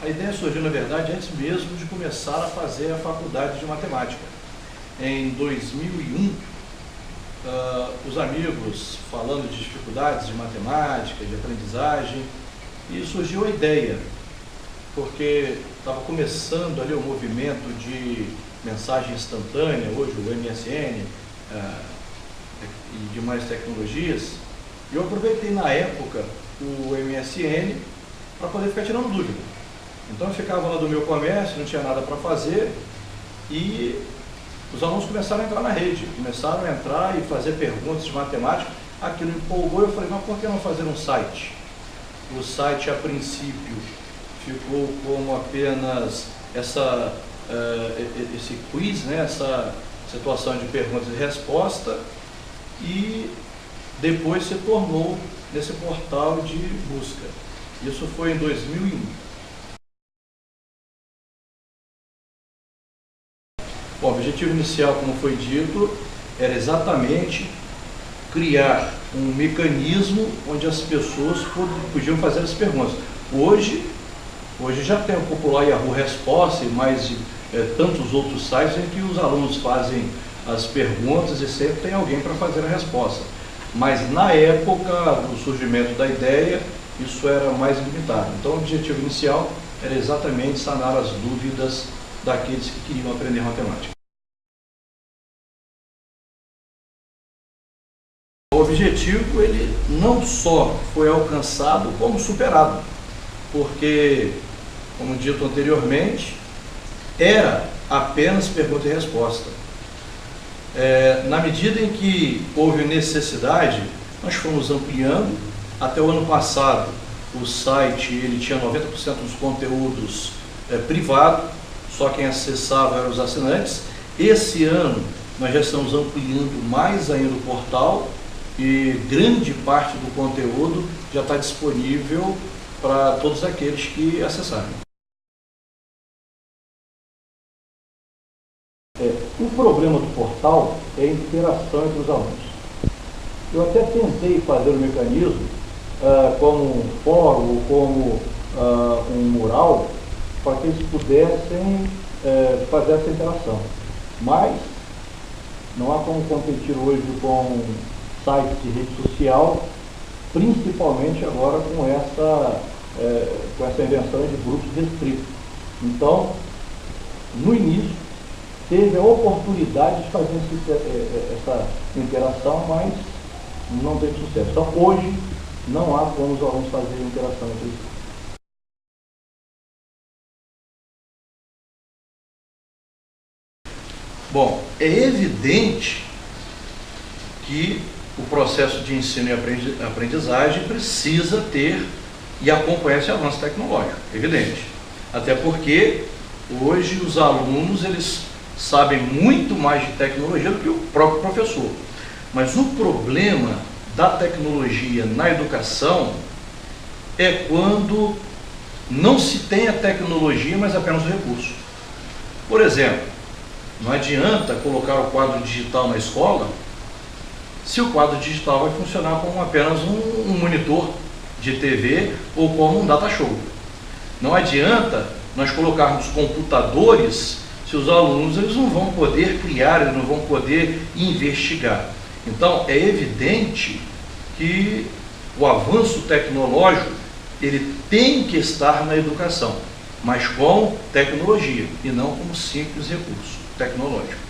A ideia surgiu, na verdade, antes mesmo de começar a fazer a faculdade de matemática. Em 2001, os amigos falando de dificuldades de matemática, de aprendizagem, e surgiu a ideia, porque estava começando ali o movimento de mensagem instantânea, hoje o MSN e demais tecnologias, e eu aproveitei na época o MSN para poder ficar tirando dúvida. Então eu ficava lá do meu comércio, não tinha nada para fazer, e os alunos começaram a entrar na rede, começaram a entrar e fazer perguntas de matemática. Aquilo empolgou, eu falei, mas por que não fazer um site? O site, a princípio, ficou como apenas esse quiz, né? Essa situação de perguntas e resposta, e depois se tornou nesse portal de busca. Isso foi em 2001. Bom, o objetivo inicial, como foi dito, era exatamente criar um mecanismo onde as pessoas podiam fazer as perguntas. Hoje já tem o popular Yahoo Resposta e mais tantos outros sites em que os alunos fazem as perguntas e sempre tem alguém para fazer a resposta. Mas na época do surgimento da ideia, isso era mais limitado. Então o objetivo inicial era exatamente sanar as dúvidas daqueles que queriam aprender matemática. O objetivo, ele não só foi alcançado, como superado, porque, como dito anteriormente, era apenas pergunta e resposta. Na medida em que houve necessidade, nós fomos ampliando. Até o ano passado, o site ele tinha 90% dos conteúdos privados, só quem acessava eram os assinantes. Esse ano, nós já estamos ampliando mais ainda o portal, e grande parte do conteúdo já está disponível para todos aqueles que acessarem. O problema do portal é a interação entre os alunos. Eu até tentei fazer o mecanismo como um fórum, como um mural, para que eles pudessem fazer essa interação. Mas não há como competir hoje com sites de rede social, principalmente agora com essa invenção de grupos restritos. Então, no início, teve a oportunidade de fazer essa interação, mas não teve sucesso. Então, hoje, não há como os alunos fazerem interação entre si. Bom, é evidente que o processo de ensino e aprendizagem precisa ter e acompanhar esse avanço tecnológico, evidente. Até porque hoje os alunos eles sabem muito mais de tecnologia do que o próprio professor. Mas o problema da tecnologia na educação é quando não se tem a tecnologia, mas apenas o recurso. Por exemplo, não adianta colocar o quadro digital na escola se o quadro digital vai funcionar como apenas um monitor de TV ou como um data show. Não adianta nós colocarmos computadores se os alunos eles não vão poder criar, eles não vão poder investigar. Então, é evidente que o avanço tecnológico ele tem que estar na educação, mas com tecnologia e não como simples recurso tecnológico.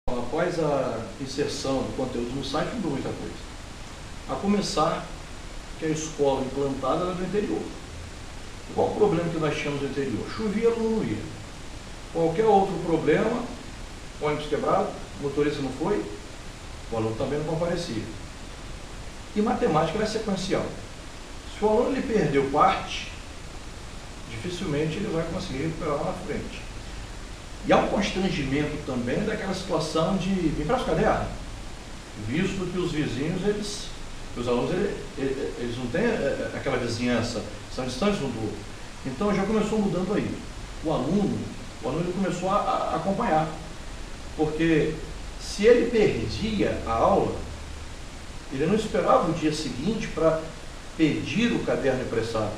Após a inserção do conteúdo no site, mudou muita coisa. A começar que a escola implantada era do interior. Qual o problema que nós tínhamos no interior? Chovia, aluno não ia. Qualquer outro problema, ônibus quebrado, motorista não foi, o aluno também não comparecia. E matemática é sequencial. Se o aluno ele perdeu parte, dificilmente ele vai conseguir recuperar lá na frente. E há um constrangimento também daquela situação de vir para o caderno, visto que os vizinhos, os alunos, eles não têm aquela vizinhança, são distantes um do outro. Então já começou mudando aí. O aluno ele começou a acompanhar, porque se ele perdia a aula, Ele não esperava o dia seguinte para pedir o caderno emprestado.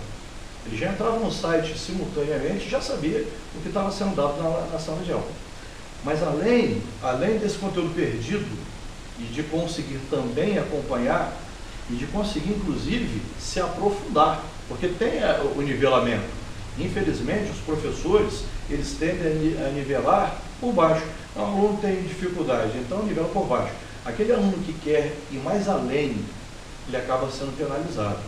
Ele já entrava no site simultaneamente e já sabia o que estava sendo dado na sala de aula. Mas além desse conteúdo perdido e de conseguir também acompanhar e de conseguir, inclusive, se aprofundar, porque tem o nivelamento. Infelizmente, os professores, eles tendem a nivelar por baixo. O aluno tem dificuldade, então nivela por baixo. Aquele aluno que quer ir mais além, ele acaba sendo penalizado.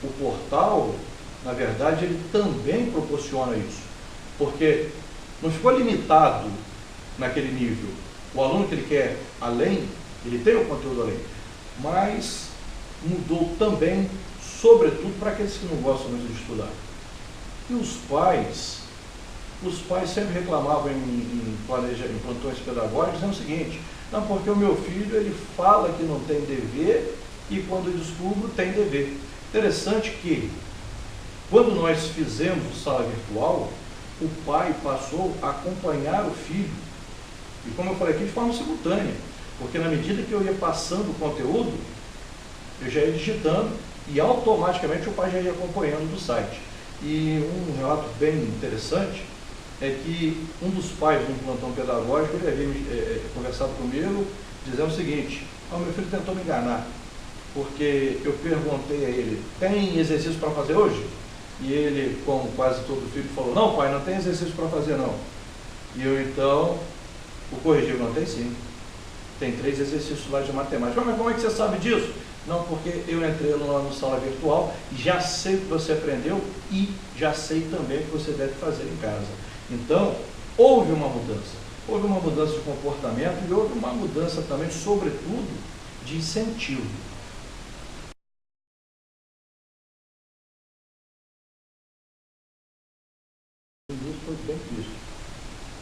O portal, na verdade, ele também proporciona isso, porque não ficou limitado naquele nível. O aluno que ele quer além, ele tem o conteúdo além, mas mudou também, sobretudo, para aqueles que não gostam muito de estudar. E os pais sempre reclamavam em plantões pedagógicos, dizendo o seguinte: não, porque o meu filho, ele fala que não tem dever e quando descubro tem dever. Interessante que, quando nós fizemos o sala virtual, o pai passou a acompanhar o filho, e como eu falei aqui, de forma simultânea, porque na medida que eu ia passando o conteúdo, eu já ia digitando e automaticamente o pai já ia acompanhando do site. E um relato bem interessante é que um dos pais de um plantão pedagógico, ele havia conversado comigo, dizendo o seguinte: meu filho tentou me enganar, porque eu perguntei a ele, tem exercício para fazer hoje? E ele, como quase todo filho, falou: não, pai, não tem exercício para fazer não. E eu então o corrigi: não, tem sim, tem 3 exercícios lá de matemática. Mas como é que você sabe disso? Não, porque eu entrei lá no sala virtual, já sei o que você aprendeu e já sei também o que você deve fazer em casa. Então, houve uma mudança de comportamento e houve uma mudança também, sobretudo, de incentivo. Isso foi bem difícil,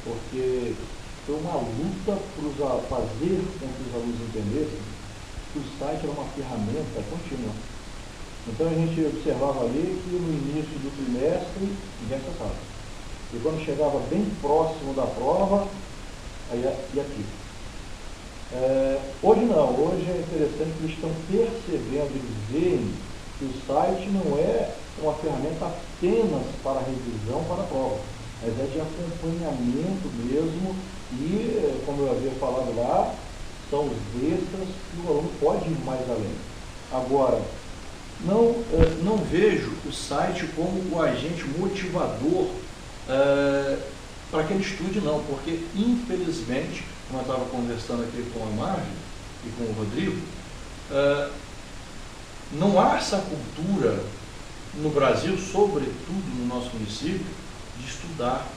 porque foi uma luta para fazer com que os alunos entendessem que o site era uma ferramenta contínua. Então a gente observava ali que no início do trimestre ninguém acessava. E quando chegava bem próximo da prova, aí ia aqui. Hoje não, hoje é interessante que eles estão percebendo, eles veem que o site não é uma ferramenta apenas para revisão, para a prova, mas é de acompanhamento mesmo e, como eu havia falado lá, são os extras que o aluno pode ir mais além. Agora, não vejo o site como o agente motivador para que ele estude, não, porque infelizmente, como eu estava conversando aqui com a Marvel e com o Rodrigo, não há essa cultura no Brasil, sobretudo no nosso município, de estudar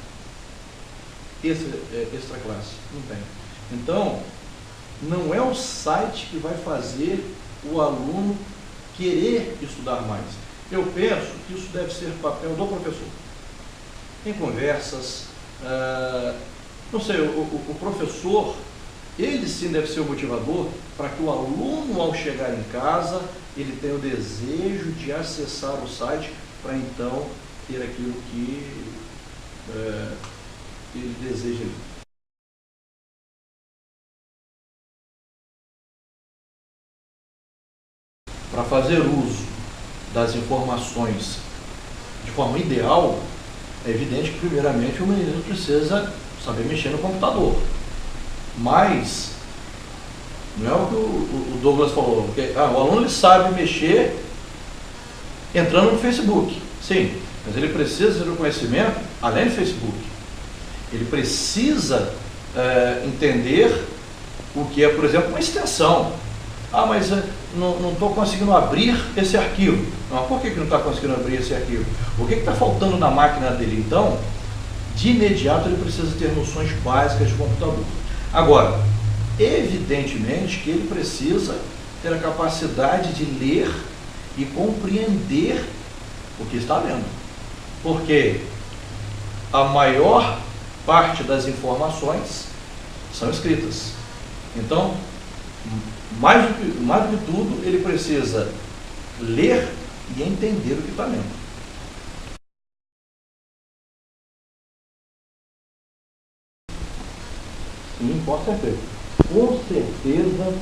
extra classe. Não tem. Então, não é o site que vai fazer o aluno querer estudar mais. Eu penso que isso deve ser papel do professor. Em conversas, não sei, o professor, ele sim deve ser o motivador para que o aluno, ao chegar em casa, ele tenha o desejo de acessar o site para então ter aquilo que ele deseja. Para fazer uso das informações de forma ideal, é evidente que primeiramente o menino precisa saber mexer no computador. Mas não é o que o Douglas falou, porque o aluno ele sabe mexer entrando no Facebook, sim, mas ele precisa ter o conhecimento além do Facebook. Ele precisa entender o que é, por exemplo, uma extensão. Mas não estou conseguindo abrir esse arquivo. Por que não está conseguindo abrir esse arquivo? O que está faltando na máquina dele? Então, de imediato ele precisa ter noções básicas de computador. Agora, evidentemente que ele precisa ter a capacidade de ler e compreender o que está lendo. Porque a maior parte das informações são escritas. Então, mais do que tudo, ele precisa ler e entender o que está lendo. Sim, com certeza. Com certeza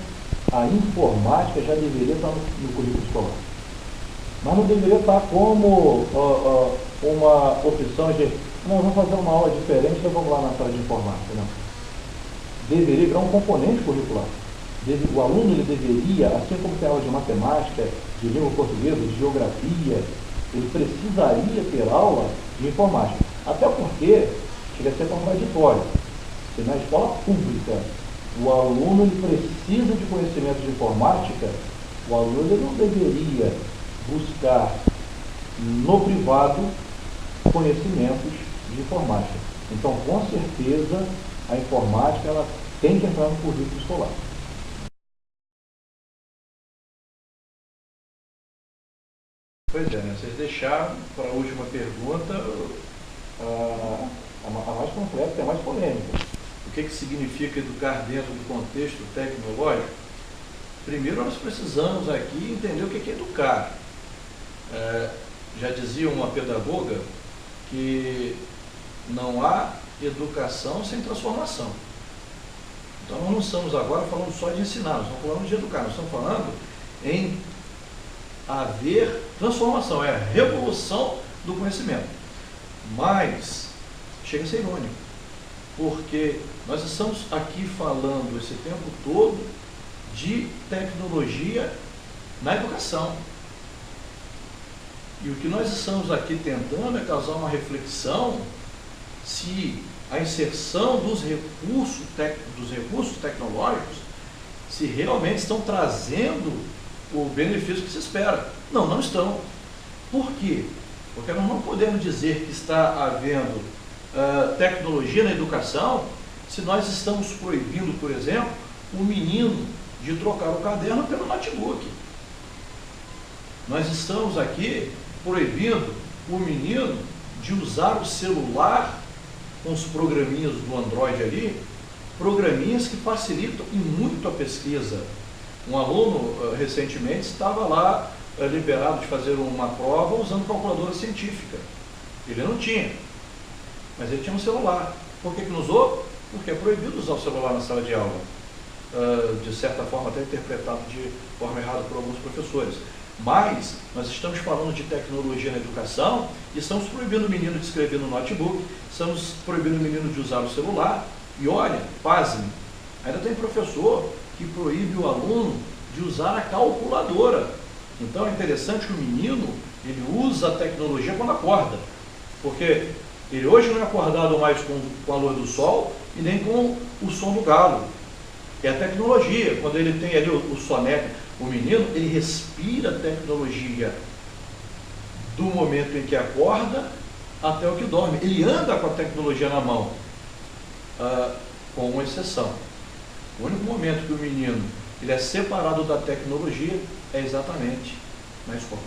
a informática já deveria estar no currículo escolar. Mas não deveria estar como uma opção de, não, vamos fazer uma aula diferente, então vamos lá na sala de informática. Não. Deveria virar um componente curricular. O aluno ele deveria, assim como tem aula de matemática, de língua portuguesa, de geografia, ele precisaria ter aula de informática. Até porque chega a ser contraditório. Se na escola pública o aluno ele precisa de conhecimento de informática, o aluno ele não deveria buscar no privado conhecimentos de informática. Então, com certeza, a informática ela tem que entrar no currículo escolar. Pois é, né? Vocês deixaram para a última pergunta A mais completa e a mais polêmica. o que significa educar dentro do contexto tecnológico. Primeiro, nós precisamos aqui entender o que é educar. Já dizia uma pedagoga que não há educação sem transformação. Então, nós não estamos agora falando só de ensinar, nós estamos falando de educar, nós estamos falando em haver transformação, é a revolução do conhecimento. Mas chega a ser irônico, porque nós estamos aqui falando esse tempo todo de tecnologia na educação. E o que nós estamos aqui tentando é causar uma reflexão se a inserção dos recursos tecnológicos, se realmente estão trazendo o benefício que se espera. Não, não estão. Por quê? Porque nós não podemos dizer que está havendo tecnologia na educação se nós estamos proibindo, por exemplo, o menino de trocar o caderno pelo notebook. Nós estamos aqui proibindo o menino de usar o celular com os programinhas do Android ali, programinhas que facilitam e muito a pesquisa. Um aluno recentemente estava lá liberado de fazer uma prova usando calculadora científica. Ele não tinha, mas ele tinha um celular. Por que não usou? Porque é proibido usar o celular na sala de aula. De certa forma até interpretado de forma errada por alguns professores. Mas nós estamos falando de tecnologia na educação e estamos proibindo o menino de escrever no notebook, estamos proibindo o menino de usar o celular. E olha, pasme, ainda tem professor que proíbe o aluno de usar a calculadora. Então é interessante que o menino ele usa a tecnologia quando acorda, porque ele hoje não é acordado mais com a luz do sol e nem com o som do galo. É a tecnologia. Quando ele tem ali o soneca, o menino, ele respira a tecnologia do momento em que acorda até o que dorme. Ele anda com a tecnologia na mão, com uma exceção. O único momento que o menino ele é separado da tecnologia é exatamente na escola.